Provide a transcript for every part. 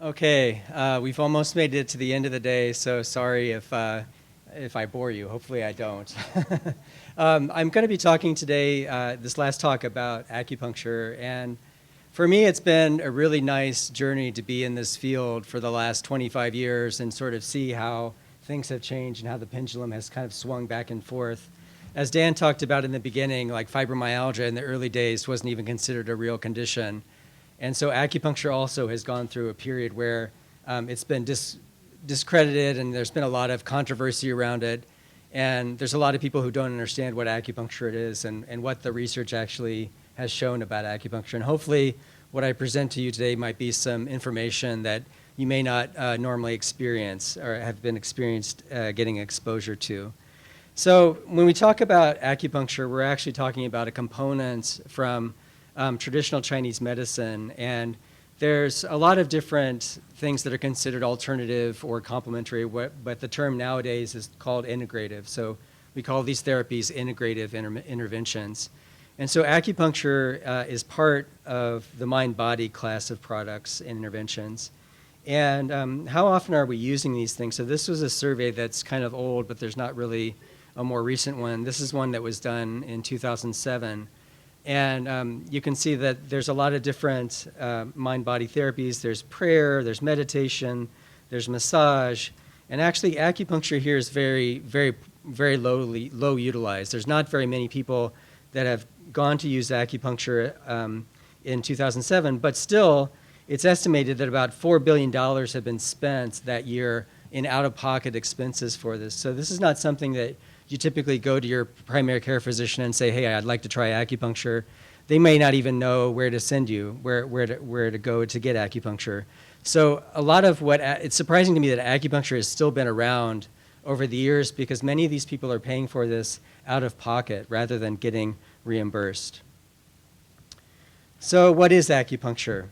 Okay, we've almost made it to the end of the day, so sorry if I bore you. Hopefully I don't. I'm going to be talking today, this last talk, about acupuncture, and for me it's been a really nice journey to be in this field for the last 25 years and sort of see how things have changed and how the pendulum has kind of swung back and forth. As Dan talked about in the beginning, like fibromyalgia in the early days wasn't even considered a real condition. And so acupuncture also has gone through a period where it's been discredited and there's been a lot of controversy around it. And there's a lot of people who don't understand what acupuncture it is and what the research actually has shown about acupuncture. And hopefully what I present to you today might be some information that you may not normally experience or have been experienced getting exposure to. So when we talk about acupuncture, we're actually talking about a component from traditional Chinese medicine, and there's a lot of different things that are considered alternative or complementary, but the term nowadays is called integrative. So we call these therapies integrative interventions. And so acupuncture is part of the mind-body class of products and interventions. And how often are we using these things? So this was a survey that's kind of old, but there's not really a more recent one. This is one that was done in 2007. And you can see that there's a lot of different mind-body therapies. There's prayer, there's meditation, there's massage. And actually acupuncture here is very, very, very low utilized. There's not very many people that have gone to use acupuncture in 2007, but still it's estimated that about $4 billion have been spent that year in out-of-pocket expenses for this. So this is not something that you typically go to your primary care physician and say, hey, I'd like to try acupuncture. They may not even know where to send you, where to go to get acupuncture. So a lot of it's surprising to me that acupuncture has still been around over the years because many of these people are paying for this out of pocket rather than getting reimbursed. So what is acupuncture?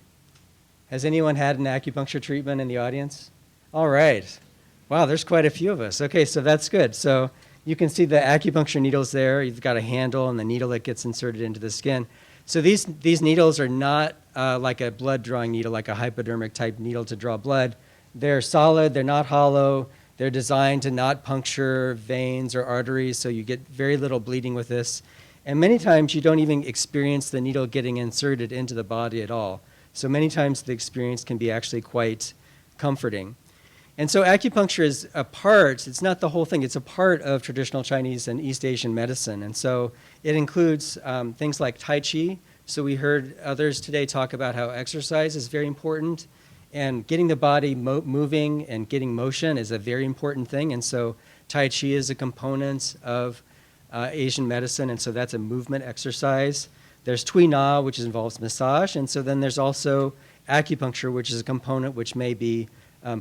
Has anyone had an acupuncture treatment in the audience? All right. Wow, there's quite a few of us. Okay, so that's good. So you can see the acupuncture needles there. You've got a handle and the needle that gets inserted into the skin. So these needles are not like a blood drawing needle, like a hypodermic type needle to draw blood. They're solid, they're not hollow. They're designed to not puncture veins or arteries, so you get very little bleeding with this. And many times you don't even experience the needle getting inserted into the body at all. So many times the experience can be actually quite comforting. And so acupuncture is a part, it's not the whole thing, it's a part of traditional Chinese and East Asian medicine. And so it includes things like Tai Chi. So we heard others today talk about how exercise is very important. And getting the body moving and getting motion is a very important thing. And so Tai Chi is a component of Asian medicine, and so that's a movement exercise. There's Tui Na, which involves massage. And so then there's also acupuncture, which is a component which may be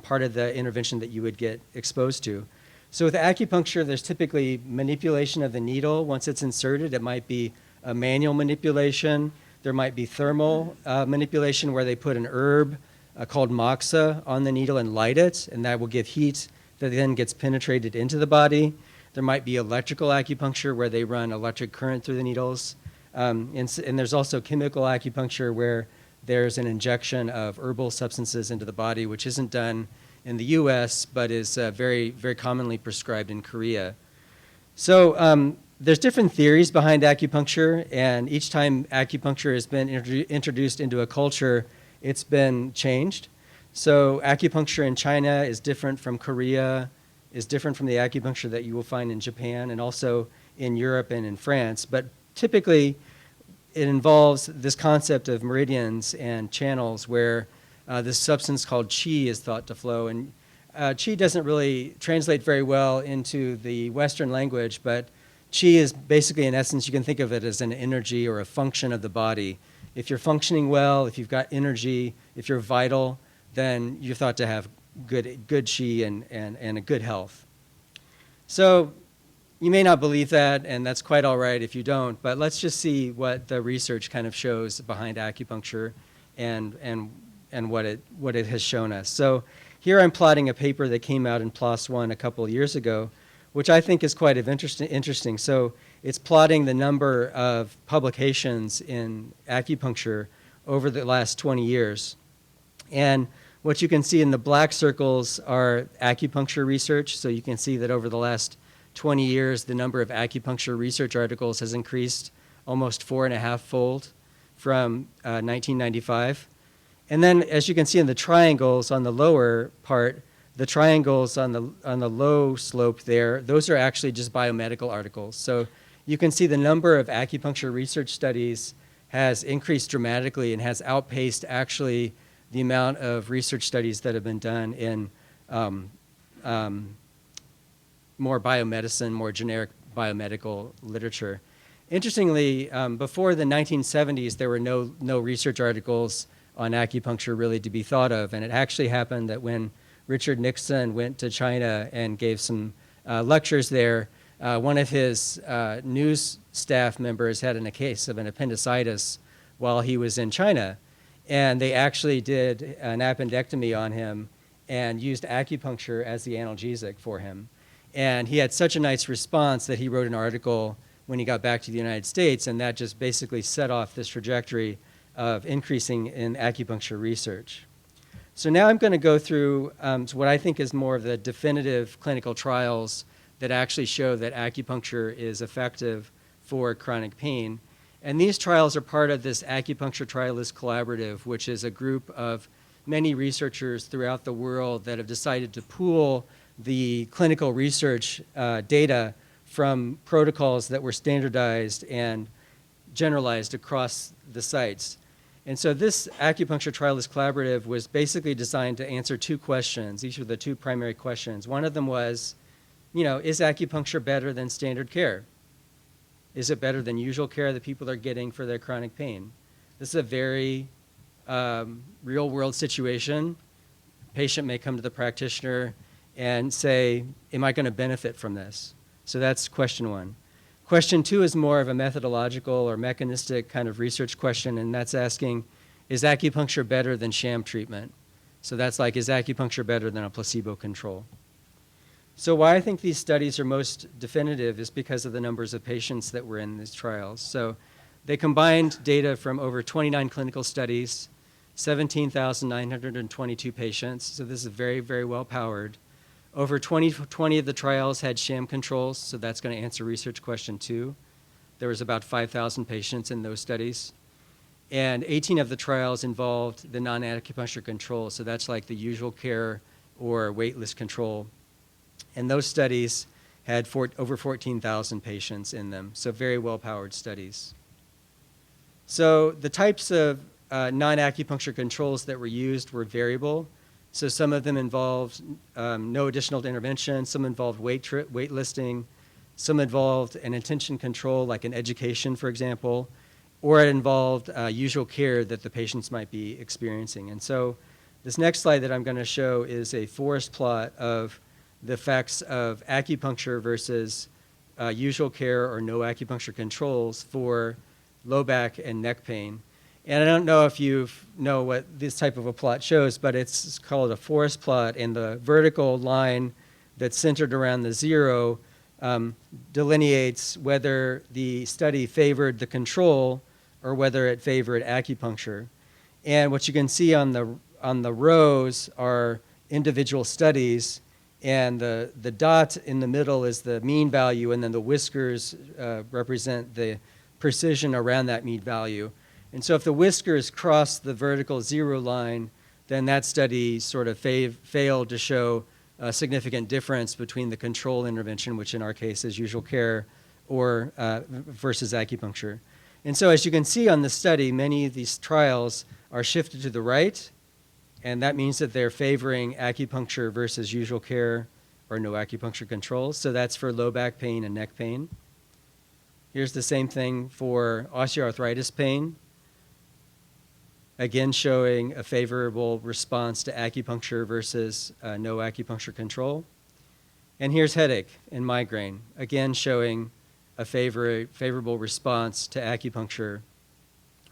part of the intervention that you would get exposed to. So with acupuncture, there's typically manipulation of the needle. Once it's inserted, it might be a manual manipulation. There might be thermal manipulation where they put an herb called moxa on the needle and light it, and that will give heat that then gets penetrated into the body. There might be electrical acupuncture where they run electric current through the needles. And there's also chemical acupuncture where there's an injection of herbal substances into the body, which isn't done in the US, but is very, very commonly prescribed in Korea. So there's different theories behind acupuncture, and each time acupuncture has been introduced into a culture, it's been changed. So acupuncture in China is different from Korea, is different from the acupuncture that you will find in Japan and also in Europe and in France. But typically, it involves this concept of meridians and channels where this substance called qi is thought to flow. And qi doesn't really translate very well into the Western language, but qi is basically, in essence, you can think of it as an energy or a function of the body. If you're functioning well, if you've got energy, if you're vital, then you're thought to have good qi and a good health. So you may not believe that, and that's quite all right if you don't, but let's just see what the research kind of shows behind acupuncture and what it has shown us. So here I'm plotting a paper that came out in PLOS One a couple of years ago, which I think is quite interesting. So it's plotting the number of publications in acupuncture over the last 20 years. And what you can see in the black circles are acupuncture research. So you can see that over the last 20 years, the number of acupuncture research articles has increased almost 4.5-fold from 1995. And then, as you can see in the triangles on the lower part, the triangles on the low slope there, those are actually just biomedical articles. So you can see the number of acupuncture research studies has increased dramatically and has outpaced actually the amount of research studies that have been done in more biomedicine, more generic biomedical literature. Interestingly, before the 1970s, there were no research articles on acupuncture really to be thought of, and it actually happened that when Richard Nixon went to China and gave some lectures there, one of his news staff members had a case of an appendicitis while he was in China. And they actually did an appendectomy on him and used acupuncture as the analgesic for him. And he had such a nice response that he wrote an article when he got back to the United States, and that just basically set off this trajectory of increasing in acupuncture research. So now I'm going to go through what I think is more of the definitive clinical trials that actually show that acupuncture is effective for chronic pain. And these trials are part of this Acupuncture Trialist Collaborative, which is a group of many researchers throughout the world that have decided to pool the clinical research data from protocols that were standardized and generalized across the sites. And so this Acupuncture Trialist Collaborative was basically designed to answer two questions. These were the two primary questions. One of them was, is acupuncture better than standard care? Is it better than usual care that people are getting for their chronic pain? This is a very real-world situation. A patient may come to the practitioner and say, am I going to benefit from this? So that's question one. Question two is more of a methodological or mechanistic kind of research question, and that's asking, is acupuncture better than sham treatment? So that's like, is acupuncture better than a placebo control? So why I think these studies are most definitive is because of the numbers of patients that were in these trials. So they combined data from over 29 clinical studies, 17,922 patients. So this is very, very well powered. Over 20 of the trials had sham controls, so that's going to answer research question two. There was about 5,000 patients in those studies. And 18 of the trials involved the non-acupuncture control, so that's like the usual care or waitlist control. And those studies had over 14,000 patients in them, so very well-powered studies. So the types of non-acupuncture controls that were used were variable. So some of them involved no additional intervention, some involved waitlisting, some involved an intention control, like an education, for example, or it involved usual care that the patients might be experiencing. And so this next slide that I'm going to show is a forest plot of the effects of acupuncture versus usual care or no acupuncture controls for low back and neck pain. And I don't know if you know what this type of a plot shows, but it's called a forest plot, and the vertical line that's centered around the zero delineates whether the study favored the control or whether it favored acupuncture. And what you can see on the rows are individual studies, and the dot in the middle is the mean value, and then the whiskers represent the precision around that mean value. And so if the whiskers cross the vertical zero line, then that study sort of failed to show a significant difference between the control intervention, which in our case is usual care, or versus acupuncture. And so as you can see on the study, many of these trials are shifted to the right, and that means that they're favoring acupuncture versus usual care or no acupuncture controls. So that's for low back pain and neck pain. Here's the same thing for osteoarthritis pain. Again, showing a favorable response to acupuncture versus no acupuncture control. And here's headache and migraine. Again, showing a favorable response to acupuncture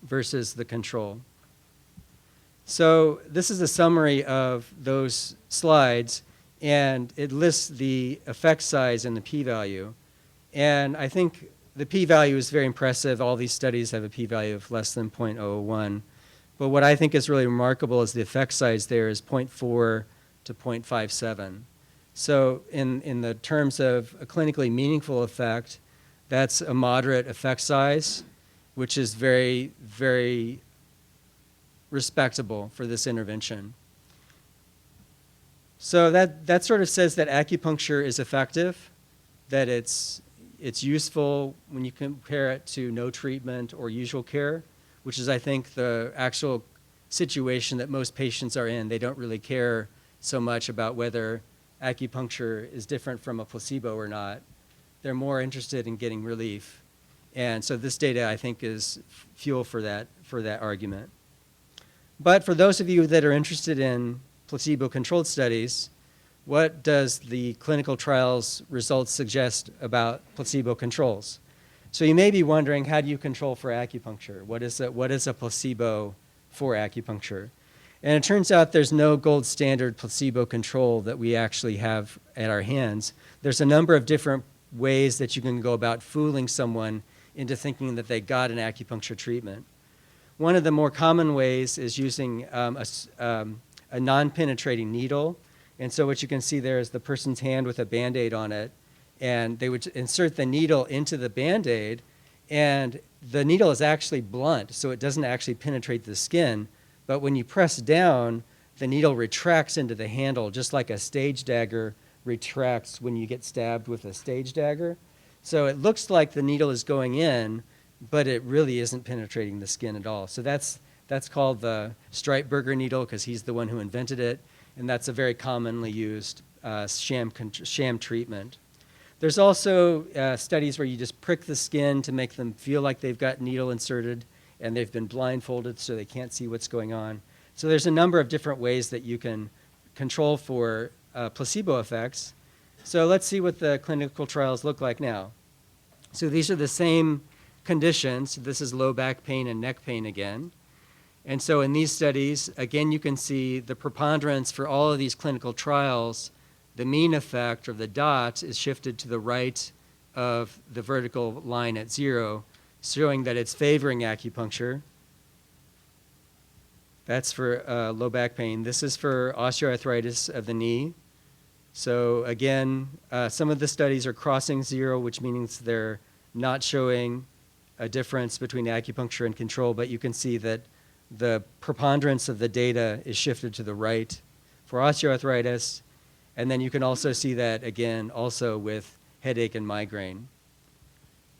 versus the control. So this is a summary of those slides, and it lists the effect size and the p-value. And I think the p-value is very impressive. All these studies have a p-value of less than 0.01. But what I think is really remarkable is the effect size there is 0.4 to 0.57. So in the terms of a clinically meaningful effect, that's a moderate effect size, which is very, very respectable for this intervention. So that sort of says that acupuncture is effective, that it's useful when you compare it to no treatment or usual care, which is, I think, the actual situation that most patients are in. They don't really care so much about whether acupuncture is different from a placebo or not. They're more interested in getting relief. And so this data, I think, is fuel for that argument. But for those of you that are interested in placebo-controlled studies, what does the clinical trials results suggest about placebo controls? So you may be wondering, how do you control for acupuncture? What is a placebo for acupuncture? And it turns out there's no gold standard placebo control that we actually have at our hands. There's a number of different ways that you can go about fooling someone into thinking that they got an acupuncture treatment. One of the more common ways is using a non-penetrating needle. And so what you can see there is the person's hand with a Band-Aid on it, and they would insert the needle into the Band-Aid, and the needle is actually blunt, so it doesn't actually penetrate the skin. But when you press down, the needle retracts into the handle, just like a stage dagger retracts when you get stabbed with a stage dagger. So it looks like the needle is going in, but it really isn't penetrating the skin at all. So that's called the Streitberger needle, because he's the one who invented it, and that's a very commonly used sham treatment. There's also studies where you just prick the skin to make them feel like they've got needle inserted, and they've been blindfolded so they can't see what's going on. So there's a number of different ways that you can control for placebo effects. So let's see what the clinical trials look like now. So these are the same conditions. This is low back pain and neck pain again. And so in these studies, again, you can see the preponderance for all of these clinical trials. The mean effect, or the dot, is shifted to the right of the vertical line at 0, showing that it's favoring acupuncture. That's for low back pain. This is for osteoarthritis of the knee. So again, some of the studies are crossing 0, which means they're not showing a difference between acupuncture and control, but you can see that the preponderance of the data is shifted to the right for osteoarthritis. And then you can also see that, again, also with headache and migraine.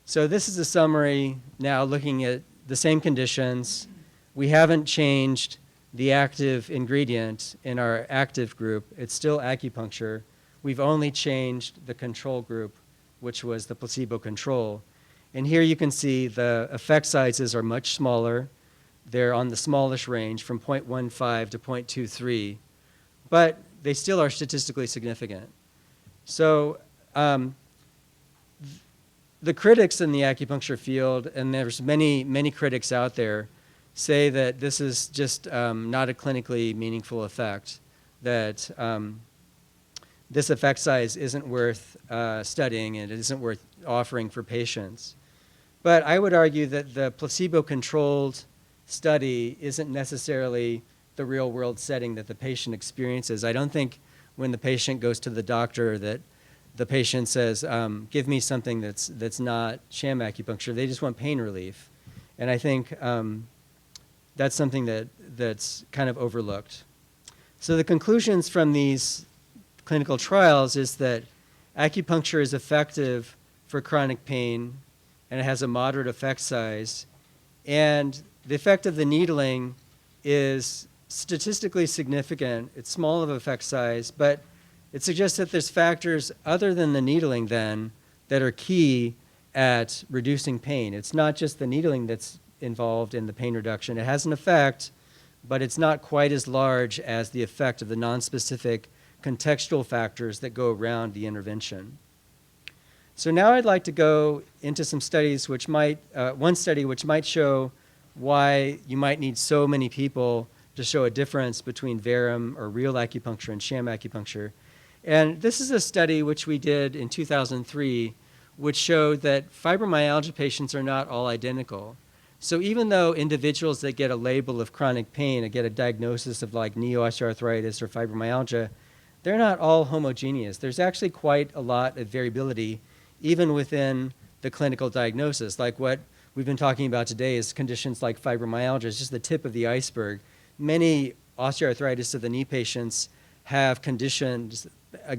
So this is a summary now looking at the same conditions. We haven't changed the active ingredient in our active group. It's still acupuncture. We've only changed the control group, which was the placebo control. And here you can see the effect sizes are much smaller. They're on the smallish range from 0.15 to 0.23, but they still are statistically significant. So the critics in the acupuncture field, and there's many, many critics out there, say that this is just not a clinically meaningful effect, that this effect size isn't worth studying and it isn't worth offering for patients. But I would argue that the placebo-controlled study isn't necessarily the real-world setting that the patient experiences. I don't think when the patient goes to the doctor that the patient says, give me something that's not sham acupuncture. They just want pain relief. And I think that's something that's kind of overlooked. So the conclusions from these clinical trials is that acupuncture is effective for chronic pain, and it has a moderate effect size. And the effect of the needling is statistically significant. It's small of effect size, but it suggests that there's factors other than the needling then that are key at reducing pain. It's not just the needling that's involved in the pain reduction. It has an effect, but it's not quite as large as the effect of the nonspecific contextual factors that go around the intervention. So now I'd like to go into some studies which might, one study which might show why you might need so many people to show a difference between verum or real acupuncture and sham acupuncture. And this is a study which we did in 2003, which showed that fibromyalgia patients are not all identical. So even though individuals that get a label of chronic pain and get a diagnosis of like knee osteoarthritis or fibromyalgia, they're not all homogeneous. There's actually quite a lot of variability even within the clinical diagnosis. Like what we've been talking about today is conditions like fibromyalgia is just the tip of the iceberg. Many osteoarthritis of the knee patients have conditions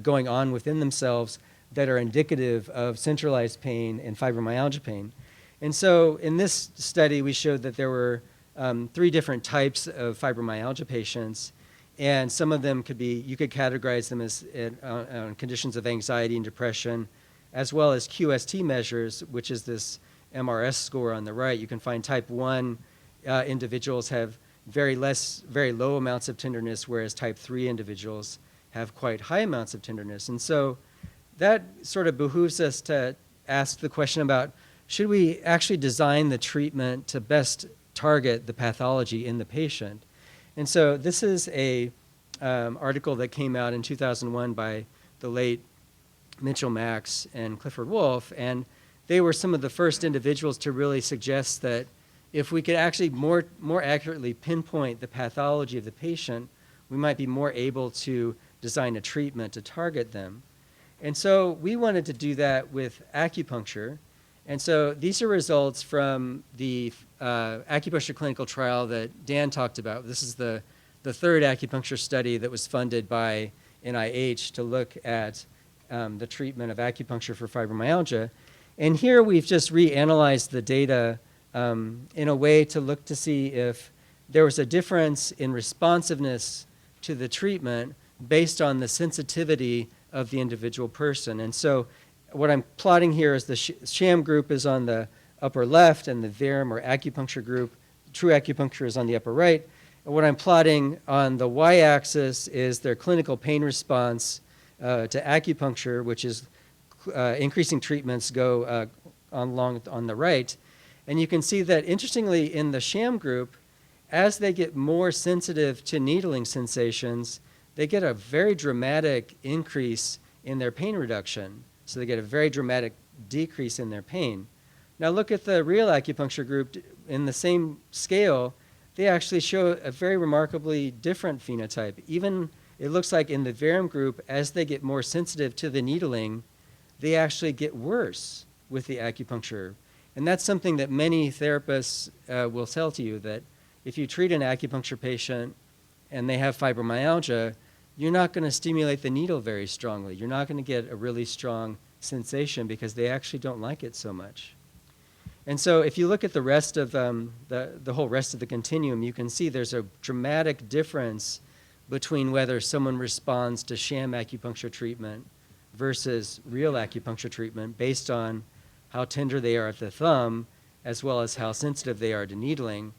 going on within themselves that are indicative of centralized pain and fibromyalgia pain. And so in this study, we showed that there were 3 different types of fibromyalgia patients, and some of them could be, you could categorize them as conditions of anxiety and depression, as well as QST measures, which is this MRS score on the right. You can find type 1 individuals have very low amounts of tenderness, whereas type 3 individuals have quite high amounts of tenderness. And so that sort of behooves us to ask the question about, should we actually design the treatment to best target the pathology in the patient? And so this is a article that came out in 2001 by the late Mitchell Max and Clifford Wolf, and they were some of the first individuals to really suggest that if we could actually more accurately pinpoint the pathology of the patient, we might be more able to design a treatment to target them. And so we wanted to do that with acupuncture. And so these are results from the acupuncture clinical trial that Dan talked about. This is the 3rd acupuncture study that was funded by NIH to look at the treatment of acupuncture for fibromyalgia. And here we've just reanalyzed the data in a way to look to see if there was a difference in responsiveness to the treatment based on the sensitivity of the individual person. And so what I'm plotting here is the sham group is on the upper left, and the Verum or acupuncture group, true acupuncture, is on the upper right. And what I'm plotting on the y-axis is their clinical pain response to acupuncture, which is increasing treatments go on the right. And you can see that, interestingly, in the sham group, as they get more sensitive to needling sensations, they get a very dramatic increase in their pain reduction. So they get a very dramatic decrease in their pain. Now look at the real acupuncture group in the same scale. They actually show a very remarkably different phenotype. Even it looks like in the Verum group, as they get more sensitive to the needling, they actually get worse with the acupuncture. And that's something that many therapists will tell to you, that if you treat an acupuncture patient and they have fibromyalgia, you're not going to stimulate the needle very strongly. You're not going to get a really strong sensation because they actually don't like it so much. And so if you look at the rest of the whole rest of the continuum, you can see there's a dramatic difference between whether someone responds to sham acupuncture treatment versus real acupuncture treatment based on how tender they are at the thumb, as well as how sensitive they are to needling.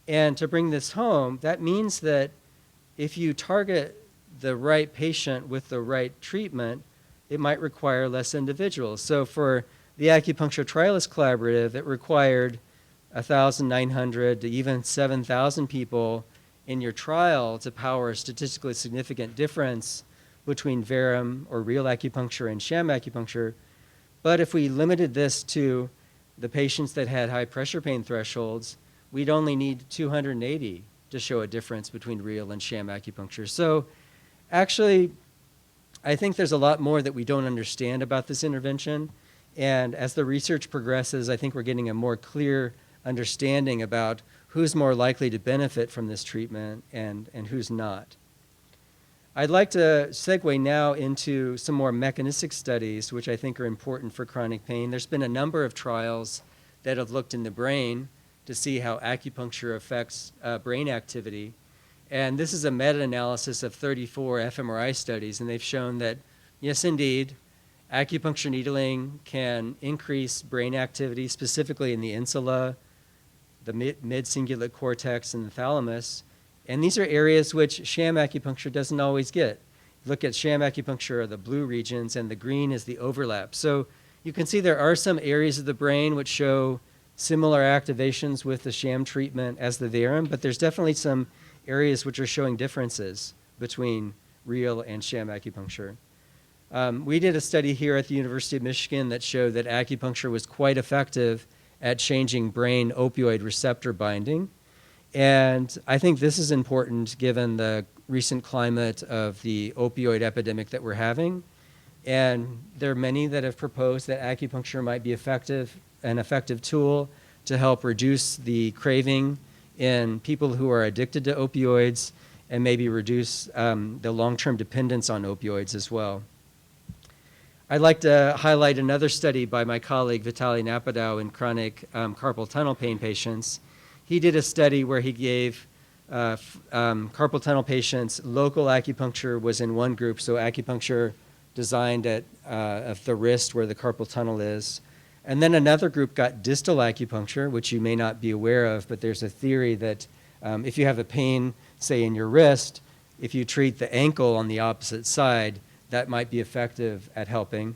And to bring this home, that means that if you target the right patient with the right treatment, it might require less individuals. So for the Acupuncture Trialist Collaborative, it required 1,900 to even 7,000 people in your trial to power a statistically significant difference between Verum or real acupuncture and sham acupuncture. But if we limited this to the patients that had high pressure pain thresholds, we'd only need 280 to show a difference between real and sham acupuncture. So actually, I think there's a lot more that we don't understand about this intervention. And as the research progresses, I think we're getting a more clear understanding about who's more likely to benefit from this treatment and who's not. I'd like to segue now into some more mechanistic studies, which I think are important for chronic pain. There's been a number of trials that have looked in the brain to see how acupuncture affects brain activity. And this is a meta-analysis of 34 fMRI studies, and they've shown that, yes, indeed, acupuncture needling can increase brain activity, specifically in the insula, the mid-cingulate cortex, and the thalamus. And these are areas which sham acupuncture doesn't always get. Look at sham acupuncture, the blue regions, and the green is the overlap. So you can see there are some areas of the brain which show similar activations with the sham treatment as the Verum, but there's definitely some areas which are showing differences between real and sham acupuncture. We did a study here at the University of Michigan that showed that acupuncture was quite effective at changing brain opioid receptor binding. And I think this is important given the recent climate of the opioid epidemic that we're having. And there are many that have proposed that acupuncture might be an effective tool to help reduce the craving in people who are addicted to opioids and maybe reduce the long-term dependence on opioids as well. I'd like to highlight another study by my colleague Vitaly Napadau in chronic carpal tunnel pain patients. He did a study where he gave carpal tunnel patients local acupuncture was in one group, so acupuncture designed at of the wrist where the carpal tunnel is. And then another group got distal acupuncture, which you may not be aware of, but there's a theory that if you have a pain, say in your wrist, if you treat the ankle on the opposite side, that might be effective at helping.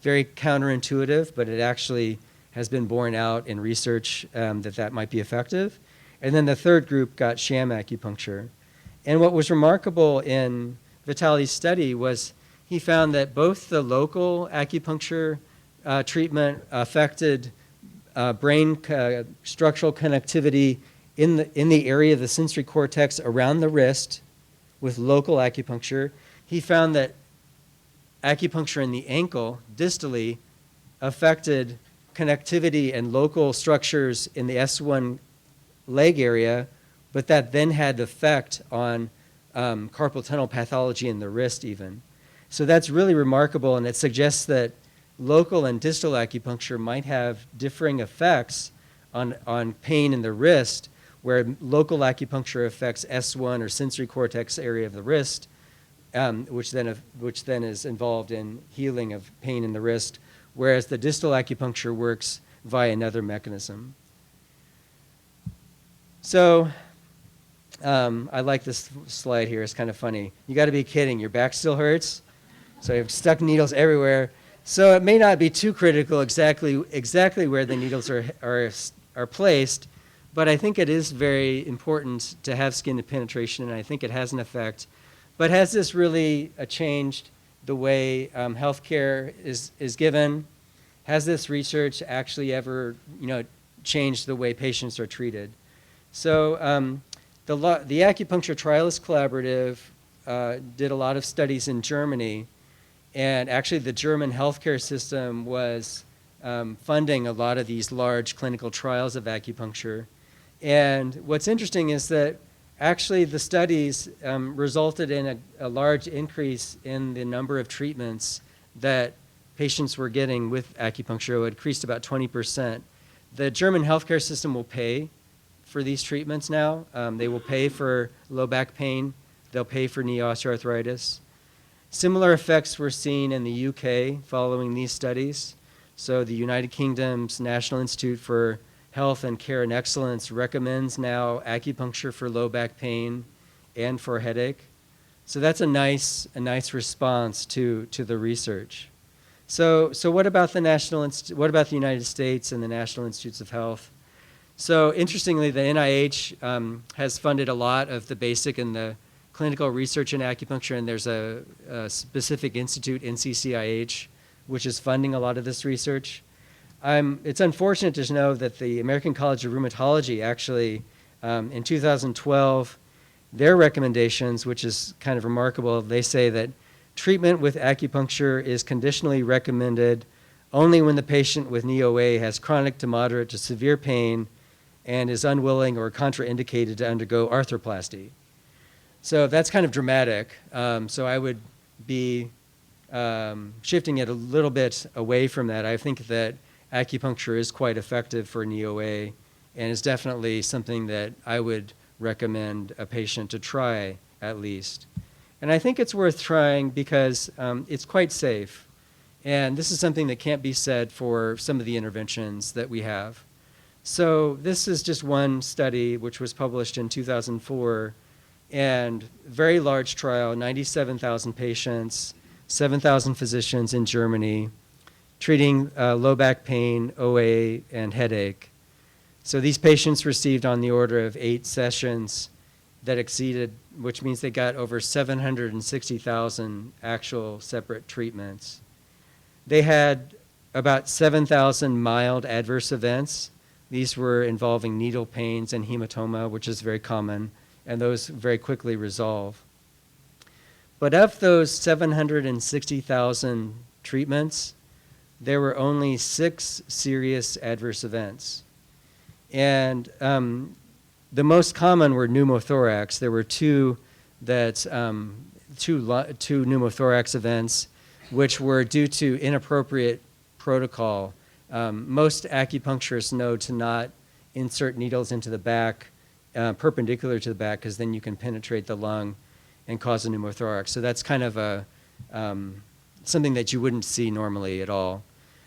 Very counterintuitive, but it actually has been borne out in research that might be effective. And then the third group got sham acupuncture. And what was remarkable in Vitaly's study was he found that both the local acupuncture treatment affected brain structural connectivity in the area of the sensory cortex around the wrist with local acupuncture. He found that acupuncture in the ankle distally affected connectivity and local structures in the S1 leg area, but that then had effect on carpal tunnel pathology in the wrist even. So that's really remarkable, and it suggests that local and distal acupuncture might have differing effects on pain in the wrist, where local acupuncture affects S1 or sensory cortex area of the wrist, which then is involved in healing of pain in the wrist, whereas the distal acupuncture works via another mechanism. So I like this slide here. It's kind of funny. You got to be kidding. Your back still hurts? So you've stuck needles everywhere. So it may not be too critical exactly where the needles are placed, but I think it is very important to have skin penetration, and I think it has an effect. But has this really changed the way healthcare is given? Has this research actually ever, changed the way patients are treated? So the Acupuncture Trialist Collaborative did a lot of studies in Germany, and actually the German healthcare system was funding a lot of these large clinical trials of acupuncture. And what's interesting is that actually the studies resulted in a large increase in the number of treatments that patients were getting with acupuncture. It increased about 20%. The German healthcare system will pay for these treatments now. They will pay for low back pain. They'll pay for knee osteoarthritis. Similar effects were seen in the UK following these studies. So the United Kingdom's National Institute for Health and Care and Excellence recommends now acupuncture for low back pain and for headache. So that's a nice response to the research. So what about what about the United States and the National Institutes of Health? So interestingly, the NIH has funded a lot of the basic and the clinical research in acupuncture, and there's a specific institute, NCCIH, which is funding a lot of this research. It's unfortunate to know that the American College of Rheumatology actually, in 2012, their recommendations, which is kind of remarkable, they say that treatment with acupuncture is conditionally recommended only when the patient with knee OA has chronic to moderate to severe pain and is unwilling or contraindicated to undergo arthroplasty. So that's kind of dramatic. So I would be shifting it a little bit away from that. I think that acupuncture is quite effective for knee OA and is definitely something that I would recommend a patient to try at least. And I think it's worth trying because it's quite safe. And this is something that can't be said for some of the interventions that we have. So this is just one study which was published in 2004, and very large trial, 97,000 patients, 7,000 physicians in Germany, treating low back pain, OA, and headache. So these patients received on the order of 8 sessions that exceeded, which means they got over 760,000 actual separate treatments. They had about 7,000 mild adverse events, These were involving needle pains and hematoma, which is very common, and those very quickly resolve. But of those 760,000 treatments, there were only 6 serious adverse events. And the most common were pneumothorax. There were 2 pneumothorax events, which were due to inappropriate protocol. Most acupuncturists know to not insert needles into the back, perpendicular to the back, because then you can penetrate the lung and cause a pneumothorax. So that's kind of something that you wouldn't see normally at all.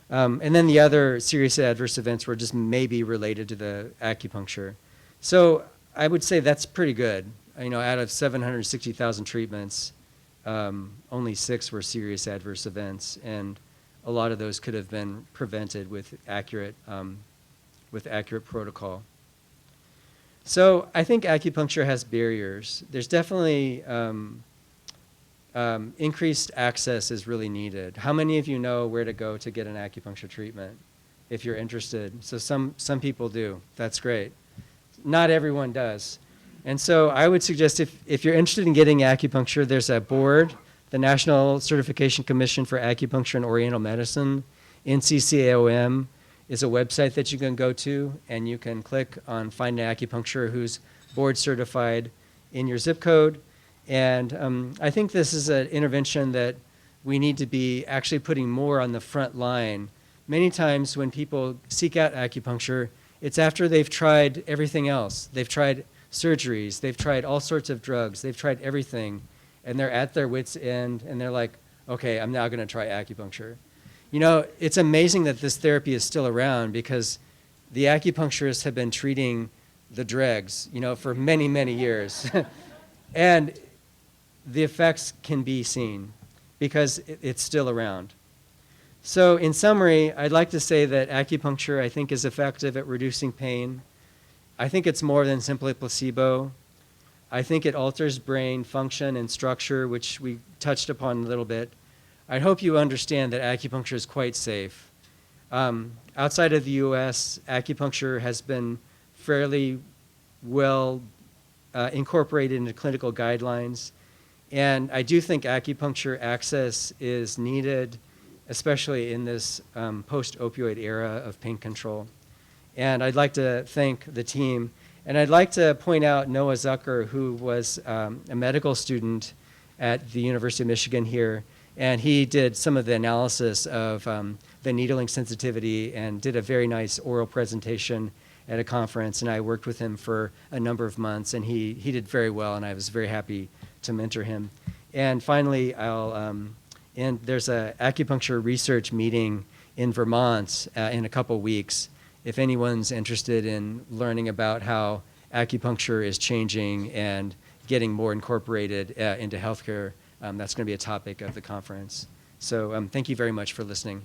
And then the other serious adverse events were just maybe related to the acupuncture. So I would say that's pretty good. Out of 760,000 treatments, only 6 were serious adverse events, and a lot of those could have been prevented with accurate protocol. So I think acupuncture has barriers. There's definitely increased access is really needed. How many of you know where to go to get an acupuncture treatment if you're interested? So some people do. That's great. Not everyone does. And so I would suggest if you're interested in getting acupuncture, there's a board, the National Certification Commission for Acupuncture and Oriental Medicine, NCCAOM, is a website that you can go to, and you can click on Find an Acupuncture who's board certified in your zip code. And I think this is an intervention that we need to be actually putting more on the front line. Many times when people seek out acupuncture, it's after they've tried everything else. They've tried surgeries, they've tried all sorts of drugs, they've tried everything, and they're at their wits' end, and they're like, okay, I'm now going to try acupuncture. It's amazing that this therapy is still around, because the acupuncturists have been treating the dregs, for many, many years. And the effects can be seen because it's still around. So in summary, I'd like to say that acupuncture, I think, is effective at reducing pain. I think it's more than simply placebo. I think it alters brain function and structure, which we touched upon a little bit. I hope you understand that acupuncture is quite safe. Outside of the US, acupuncture has been fairly well incorporated into clinical guidelines. And I do think acupuncture access is needed, especially in this post-opioid era of pain control. And I'd like to thank the team. And I'd like to point out Noah Zucker, who was a medical student at the University of Michigan here. And he did some of the analysis of the needling sensitivity and did a very nice oral presentation at a conference. And I worked with him for a number of months, and he did very well, and I was very happy to mentor him. And finally, there's an acupuncture research meeting in Vermont in a couple weeks. If anyone's interested in learning about how acupuncture is changing and getting more incorporated into healthcare, that's going to be a topic of the conference. So thank you very much for listening.